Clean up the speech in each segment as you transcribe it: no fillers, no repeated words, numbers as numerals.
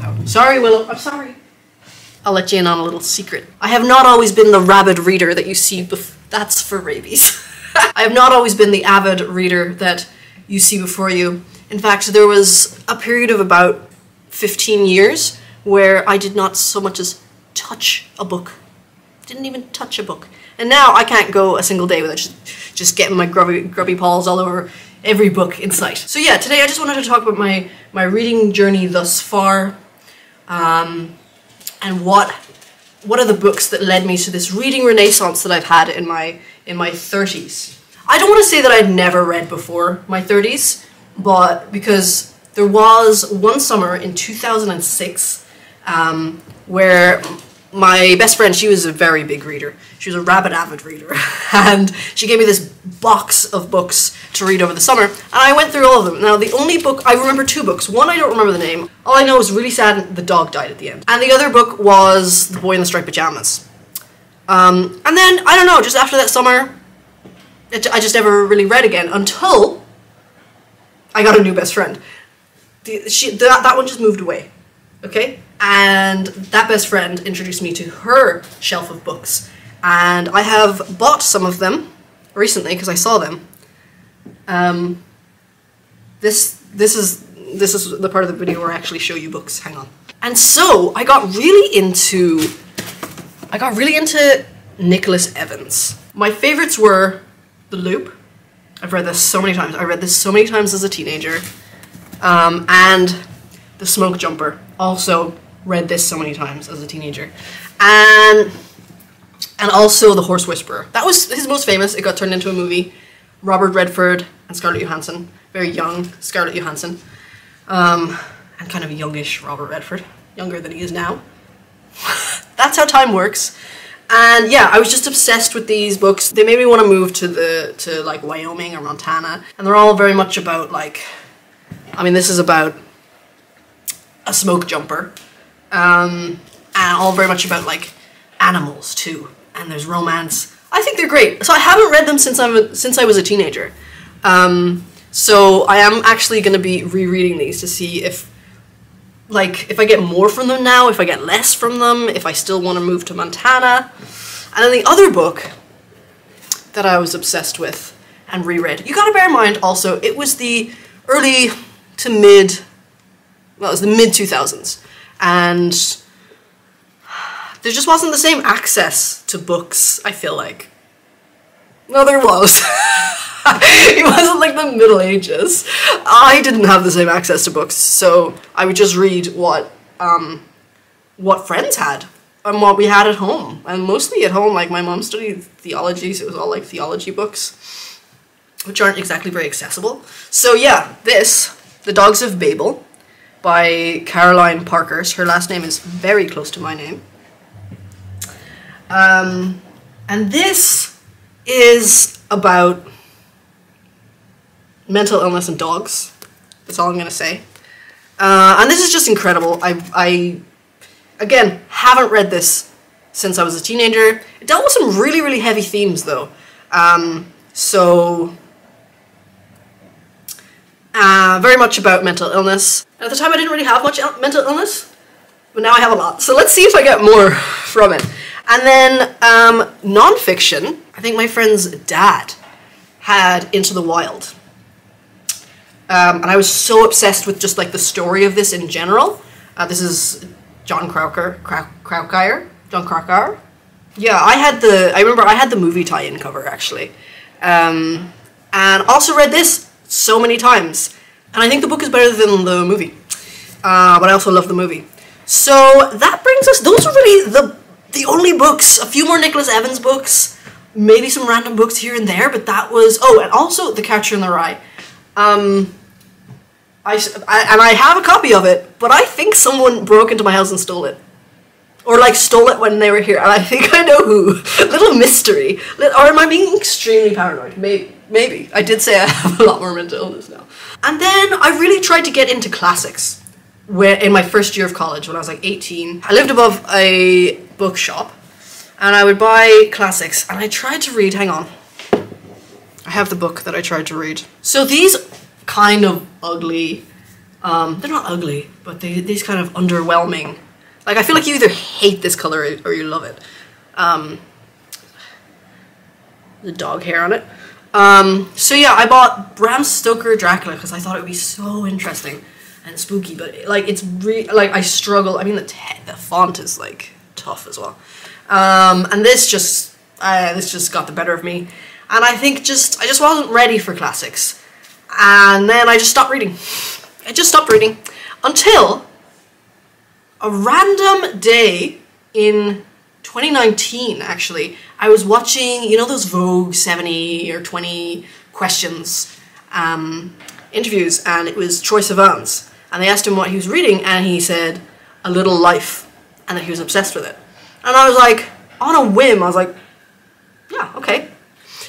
out. Sorry, Willow, I'm sorry. I'll let you in on a little secret. I have not always been the rabid reader that you see that's for rabies. I have not always been the avid reader that you see before you. In fact, there was a period of about 15 years where I did not so much as touch a book. Didn't even touch a book. And now I can't go a single day without just getting my grubby paws all over every book in sight. So yeah, today I just wanted to talk about my reading journey thus far, and what are the books that led me to this reading renaissance that I've had in my 30s. I don't want to say that I'd never read before my 30s, but because there was one summer in 2006 where my best friend, she was a very big reader. She was a rabid avid reader. And she gave me this box of books to read over the summer. And I went through all of them. Now, the only book, I remember two books. One, I don't remember the name. All I know is really sad, the dog died at the end. And the other book was The Boy in the Striped Pajamas. And then, I don't know, just after that summer, I just never really read again until I got a new best friend. That one just moved away. Okay? And that best friend introduced me to her shelf of books. And I have bought some of them recently because I saw them. This is the part of the video where I actually show you books. Hang on. And so I got really into Nicholas Evans. My favorites were The Loop. I've read this so many times. I read this so many times as a teenager. And The Smoke Jumper. Also read this so many times as a teenager. And also The Horse Whisperer. That was his most famous. It got turned into a movie. Robert Redford and Scarlett Johansson. Very young Scarlett Johansson. And kind of youngish Robert Redford. Younger than he is now. That's how time works. And yeah, I was just obsessed with these books. They made me want to move to like Wyoming or Montana. And they're all very much about like, I mean, this is about a smoke jumper. And all very much about like animals too. And there's romance. I think they're great. So I haven't read them since I was a teenager. So I am actually going to be rereading these to see if I get more from them now, if I get less from them, if I still want to move to Montana. And then the other book that I was obsessed with and reread, you gotta bear in mind also, it was the early to mid, well, it was the mid 2000s. And there just wasn't the same access to books, I feel like. No, there was. It wasn't like the Middle Ages. I didn't have the same access to books, so I would just read what friends had and what we had at home. And mostly at home, like my mom studied theology, so it was all like theology books, which aren't exactly very accessible. So yeah, The Dogs of Babel by Caroline Parkhurst. Her last name is very close to my name. And this is about mental illness and dogs. That's all I'm going to say. And this is just incredible. I again, haven't read this since I was a teenager. It dealt with some really, really heavy themes, though. Very much about mental illness. At the time, I didn't really have much mental illness, but now I have a lot. So let's see if I get more from it. And then non-fiction, I think my friend's dad had Into the Wild. And I was so obsessed with just like the story of this in general. This is John Krakauer. John Krakauer. Yeah, I remember I had the movie tie-in cover actually. And also read this so many times. And I think the book is better than the movie. But I also love the movie. So that brings us, those are really the only books. A few more Nicholas Evans books. Maybe some random books here and there, but that was, oh, and also The Catcher in the Rye. I have a copy of it, but I think someone broke into my house and stole it. Or like stole it when they were here, and I think I know who. Little mystery. Or am I being extremely paranoid? Maybe. I did say I have a lot more mental illness now. And then I really tried to get into classics in my first year of college when I was like 18. I lived above a bookshop, and I would buy classics, and I tried to read, hang on. I have the book that I tried to read. So these kind of ugly They're not ugly, but these kind of underwhelming. Like, I feel like you either hate this color or you love it. The dog hair on it. So yeah, I bought Bram Stoker Dracula because I thought it would be so interesting and spooky, but like it's like I struggle. I mean, the font is like tough as well. And this just got the better of me, and I think I just wasn't ready for classics, and then I just stopped reading. I just stopped reading until a random day in 2019, actually. I was watching, you know, those Vogue 70 or 20 questions interviews, and it was Troye Sivan's, and they asked him what he was reading, and he said A Little Life, and that he was obsessed with it. And I was like, on a whim, I was like, yeah, okay.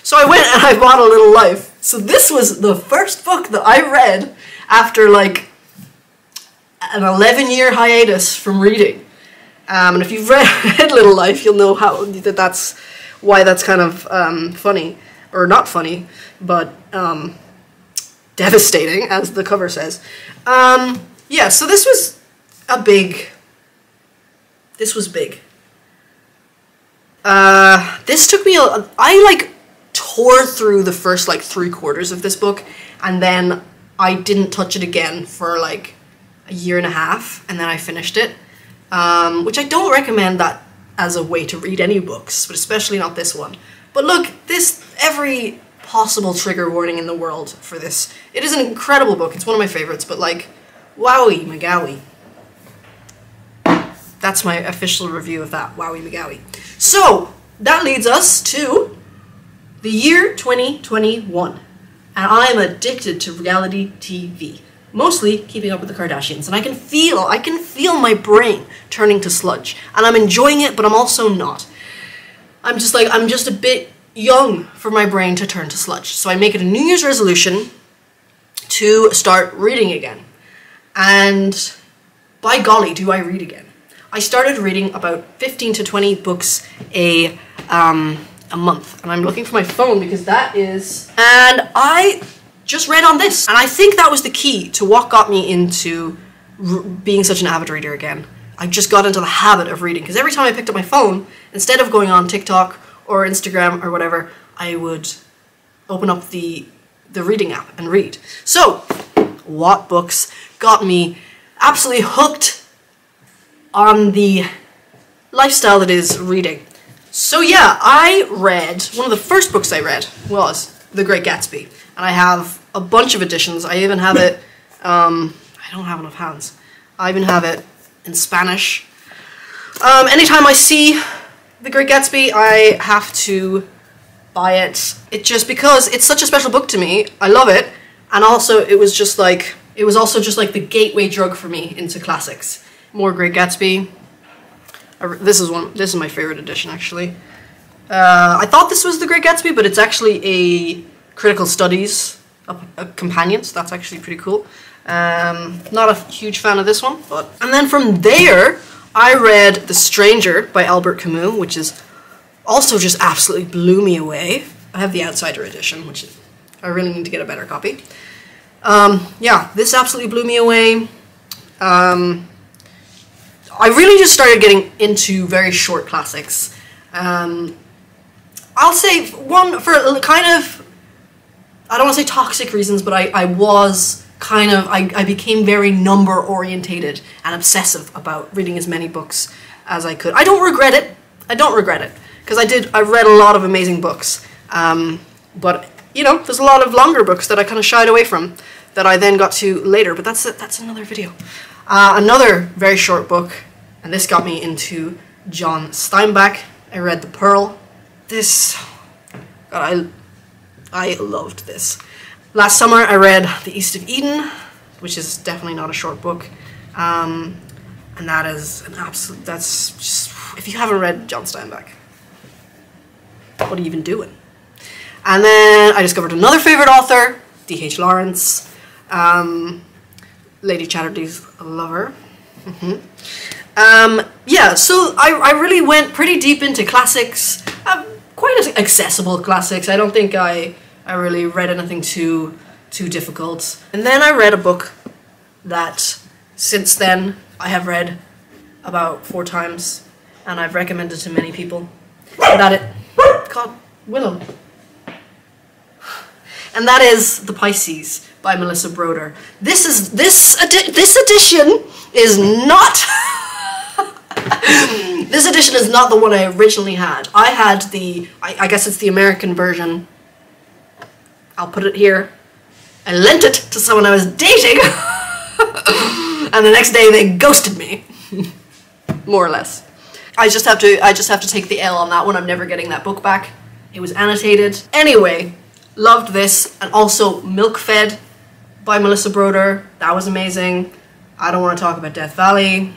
So I went and I bought A Little Life. So this was the first book that I read after like an 11-year hiatus from reading. And if you've read Little Life, you'll know why that's kind of funny, or not funny, but devastating, as the cover says. Yeah, so this was big. This took me I like tore through the first like 3/4 of this book, and then I didn't touch it again for like a year and a half, and then I finished it. Which I don't recommend that as a way to read any books, but especially not this one. But look, every possible trigger warning in the world for this. It is an incredible book. It's one of my favorites, but like, wowie McGowie. That's my official review of that, wowie McGowie. So, that leads us to the year 2021. And I am addicted to reality TV. Mostly Keeping Up with the Kardashians, and I can feel my brain turning to sludge, and I'm enjoying it, but I'm also not. I'm just a bit young for my brain to turn to sludge, so I make it a New Year's resolution to start reading again, and by golly, do I read again. I started reading about 15 to 20 books a month, and I'm looking for my phone because that is, and I just read on this, and I think that was the key to what got me into being such an avid reader again. I just got into the habit of reading, because every time I picked up my phone, instead of going on TikTok or Instagram or whatever, I would open up the reading app and read. So, what books got me absolutely hooked on the lifestyle that is reading? So yeah, one of the first books I read was The Great Gatsby. And I have a bunch of editions. I even have it, I don't have enough hands. I even have it in Spanish. Anytime I see The Great Gatsby, I have to buy it. Because it's such a special book to me. I love it. And also, it was also just like the gateway drug for me into classics. More Great Gatsby. This is my favorite edition, actually. I thought this was The Great Gatsby, but it's actually a Critical Studies a companion, so that's actually pretty cool. Not a huge fan of this one, but... And then from there, I read The Stranger by Albert Camus, which is also just absolutely blew me away. I have the Outsider edition, which I really need to get a better copy. Yeah, this absolutely blew me away. I really just started getting into very short classics. I'll say one for kind of, I don't want to say toxic reasons, but I became very number orientated and obsessive about reading as many books as I could. I don't regret it. Because I read a lot of amazing books. But, you know, there's a lot of longer books that I kind of shied away from that I then got to later, but that's another video. Another very short book, and this got me into John Steinbeck. I read The Pearl. I loved this. Last summer I read The East of Eden, which is definitely not a short book. And that is an absolute, that's just, if you haven't read John Steinbeck, what are you even doing? And then I discovered another favorite author, D.H. Lawrence, Lady Chatterley's lover. Yeah, so I really went pretty deep into classics, quite accessible classics. I don't think I really read anything too difficult. And then I read a book that since then I have read about 4 times, and I've recommended to many people. And that it, God, Willow. And that is The Pisces by Melissa Broder. This edition is not. This edition is not the one I originally had. I had the, I guess it's the American version. I'll put it here. I lent it to someone I was dating, and the next day they ghosted me, more or less. I just have to take the L on that one. I'm never getting that book back. It was annotated. Anyway, loved this, and also Milk Fed by Melissa Broder. That was amazing. I don't want to talk about Death Valley.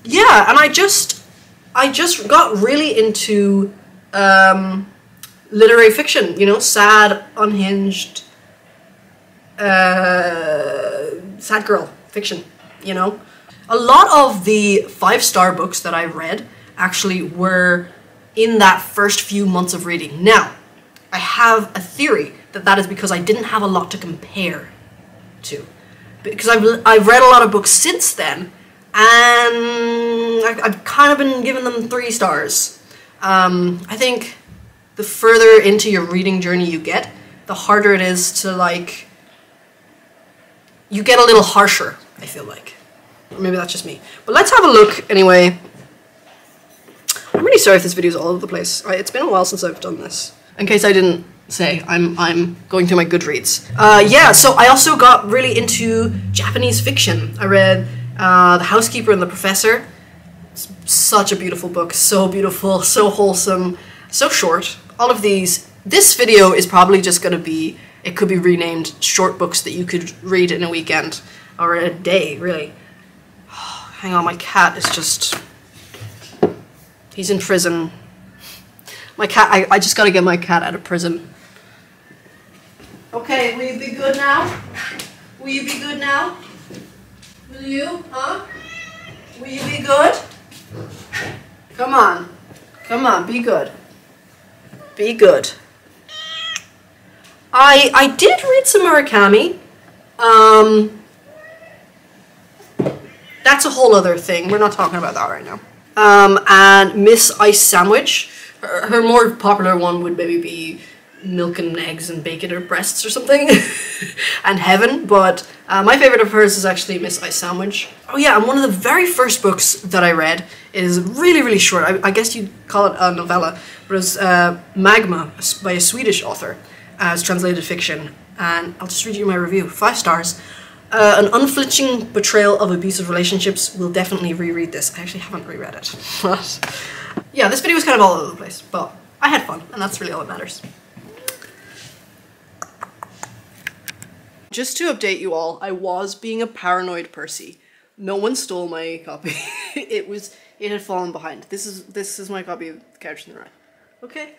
Yeah, and I just got really into literary fiction, you know, sad, unhinged, sad girl fiction, you know. A lot of the 5-star books that I read actually were in that first few months of reading. Now, I have a theory that that is because I didn't have a lot to compare to. Because I've read a lot of books since then, and I've kind of been giving them 3 stars. I think the further into your reading journey you get, the harder it is to, like, you get a little harsher, I feel like. Or maybe that's just me. But let's have a look anyway. I'm really sorry if this video is all over the place. It's been a while since I've done this. In case I didn't say, I'm going through my Goodreads. Yeah, so I also got really into Japanese fiction. I read The Housekeeper and the Professor. It's such a beautiful book, so beautiful, so wholesome, so short. All of these. This video is probably just going to be, it could be renamed short books that you could read in a weekend, or a day, really. Hang on, my cat is just, he's in prison. My cat, I just gotta get my cat out of prison. Okay, will you be good now? Will you be good now? Will you? Huh? Will you be good? Come on. Come on, be good. Be good. I did read some Murakami. That's a whole other thing. We're not talking about that right now. And Miss Ice Sandwich. Her more popular one would maybe be Milk and Eggs and Bacon or Breasts or something. And Heaven, but my favorite of hers is actually Miss Ice Sandwich. Oh yeah, and one of the very first books that I read is really, really short. I guess you'd call it a novella, but it was Magma by a Swedish author as translated fiction. And I'll just read you my review. 5 stars. An unflinching portrayal of abusive relationships. Will definitely reread this. I actually haven't reread it. But yeah, this video was kind of all over the place, but I had fun, and that's really all that matters. Just to update you all, I was being a paranoid Percy. No one stole my copy. It had fallen behind. This is my copy of The Couch in the Rye. Okay?